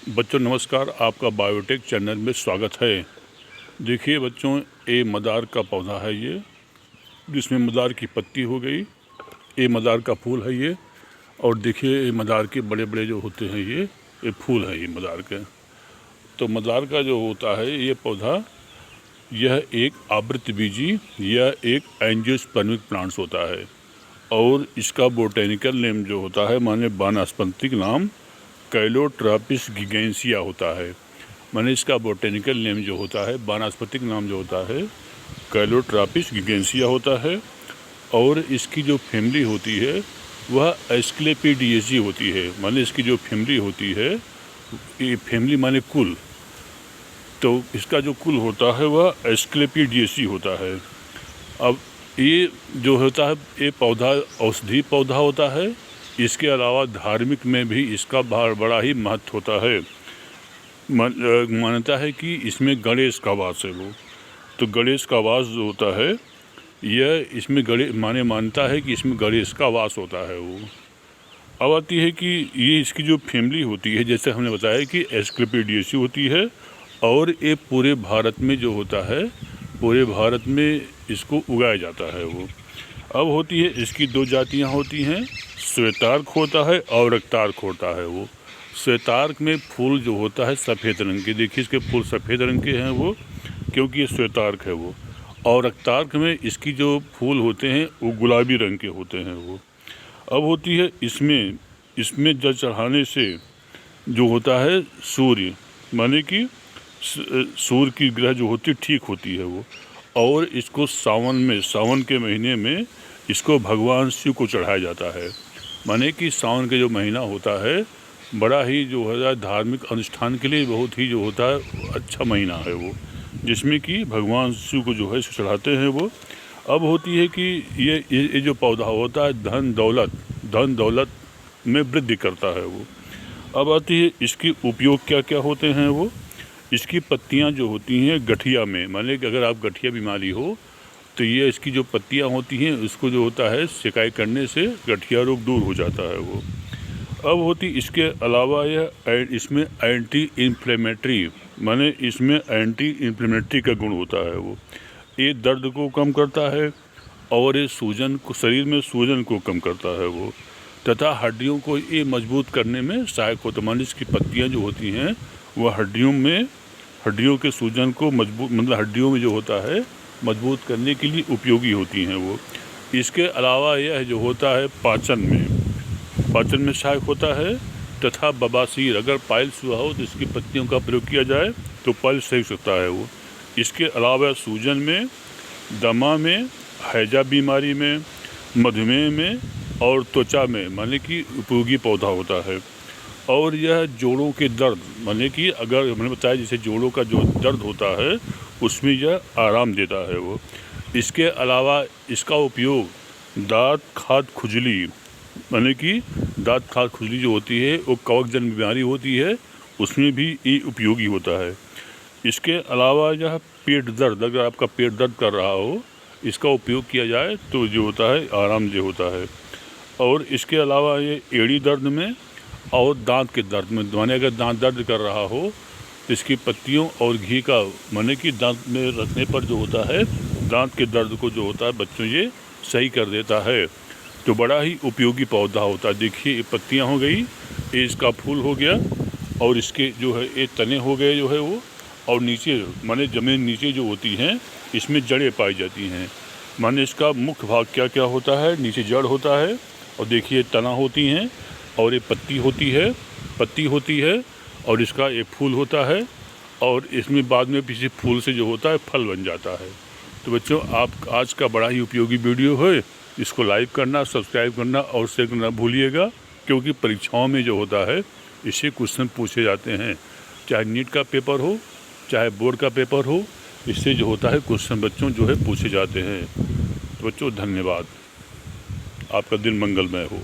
बच्चों नमस्कार, आपका बायोटेक चैनल में स्वागत है। देखिए बच्चों, ये मदार का पौधा है ये, जिसमें मदार की पत्ती हो गई। ये मदार का फूल है ये, और देखिए ये मदार के बड़े बड़े जो होते हैं ये फूल है ये मदार के। तो मदार का जो होता है ये पौधा, यह एक आवृतबीजी या एक एंजियोस्पर्मिक प्लांट्स होता है, और इसका बोटेनिकल नेम जो होता है माने वानस्पतिक नाम कैलोट्रॉपिस गिगेंसिया होता है। माने इसका बोटेनिकल नेम जो होता है, वानस्पतिक नाम जो होता है कैलोट्रॉपिस गिगेंसिया होता है। और इसकी जो फैमिली होती है वह एस्क्लेपिडिएसी होती है। माने इसकी जो फैमिली होती है, ये फैमिली माने कुल, तो इसका जो कुल होता है वह एस्क्लेपिडिएसी होता है। अब ये जो होता है, ये पौधा औषधि पौधा होता है। इसके अलावा धार्मिक में भी इसका बड़ा ही महत्व होता है। मान्यता है कि इसमें गणेश का वास है वो, तो गणेश का वास जो होता है यह इसमें मानता है कि इसमें गणेश का वास होता है वो। अब आती है कि ये इसकी जो फैमिली होती है, जैसे हमने बताया कि एस्क्लेपिडिएसी होती है, और ये पूरे भारत में जो होता है, पूरे भारत में इसको उगाया जाता है वो। अब होती है इसकी दो जातियाँ होती हैं, श्वेतार्क होता है और रक्तार्क होता है वो। श्वेतार्क में फूल जो होता है सफ़ेद रंग के, देखिए इसके फूल सफ़ेद रंग के हैं वो, क्योंकि ये श्वेतार्क है वो। और रक्तार्क में इसकी जो फूल होते हैं वो गुलाबी रंग के होते हैं वो। अब होती है इसमें जल चढ़ाने से जो होता है सूर्य, माने कि सूर्य की ग्रह जो होती ठीक होती है वो। और इसको सावन के महीने में इसको भगवान शिव को चढ़ाया जाता है। माने कि सावन के जो महीना होता है बड़ा ही जो है धार्मिक अनुष्ठान के लिए बहुत ही जो होता है अच्छा महीना है वो, जिसमें कि भगवान शिव को जो है चढ़ाते हैं वो। अब होती है कि ये जो पौधा होता है धन दौलत में वृद्धि करता है वो। अब आती है इसकी उपयोग क्या क्या होते हैं वो। इसकी पत्तियां जो होती हैं गठिया में, माने कि अगर आप गठिया बीमारी हो तो ये इसकी जो पत्तियां होती हैं उसको जो होता है सिकाई करने से गठिया रोग दूर हो जाता है वो। अब होती इसके अलावा यह इसमें एंटी इन्फ्लेमेटरी, माने इसमें एंटी इन्फ्लेमेटरी का गुण होता है वो। ये दर्द को कम करता है, और ये शरीर में सूजन को कम करता है वो, तथा हड्डियों को ये मजबूत करने में सहायक होता है। माने इसकी पत्तियाँ जो होती हैं वह हड्डियों के सूजन को मजबूत, मतलब हड्डियों में जो होता है मजबूत करने के लिए उपयोगी होती हैं वो। इसके अलावा यह जो होता है पाचन में सहायक होता है, तथा बवासीर, अगर पाइल्स हुआ हो तो इसकी पत्तियों का प्रयोग किया जाए तो पाइल्स सही सकता है वो। इसके अलावा सूजन में, दमा में, हैजा बीमारी में, मधुमेह में और त्वचा में, माने कि उपयोगी पौधा होता है। और यह जोड़ों के दर्द, माने कि अगर मैंने बताया जैसे जोड़ों का जो दर्द होता है उसमें यह आराम देता है वो। इसके अलावा इसका उपयोग दाँत खाद खुजली, माने कि दाँत खाद खुजली जो होती है वो कवकजन्य बीमारी होती है, उसमें भी ये उपयोगी होता है। इसके अलावा यह पेट दर्द, अगर आपका पेट दर्द कर रहा हो, इसका उपयोग किया जाए तो जो होता है आरामदेह होता है। और इसके अलावा ये एड़ी दर्द में और दांत के दर्द में, माने अगर दांत दर्द कर रहा हो इसकी पत्तियों और घी का, माने कि दांत में रखने पर जो होता है दांत के दर्द को जो होता है बच्चों ये सही कर देता है। तो बड़ा ही उपयोगी पौधा होता है। देखिए ये पत्तियां हो गई, ये इसका फूल हो गया, और इसके जो है ये तने हो गए जो है वो, और नीचे माने ज़मीन नीचे जो होती हैं इसमें जड़ें पाई जाती हैं। माने इसका मुख्य भाग क्या क्या होता है, नीचे जड़ होता है, और देखिए तना होती हैं, और ये पत्ती होती है, और इसका एक फूल होता है, और इसमें बाद में किसी फूल से जो होता है फल बन जाता है। तो बच्चों, आप आज का बड़ा ही उपयोगी वीडियो है, इसको लाइक करना, सब्सक्राइब करना और शेयर करना भूलिएगा, क्योंकि परीक्षाओं में जो होता है इससे क्वेश्चन पूछे जाते हैं, चाहे नीट का पेपर हो चाहे बोर्ड का पेपर हो, इससे जो होता है क्वेश्चन बच्चों जो है पूछे जाते हैं। तो बच्चों धन्यवाद, आपका दिन मंगलमय हो।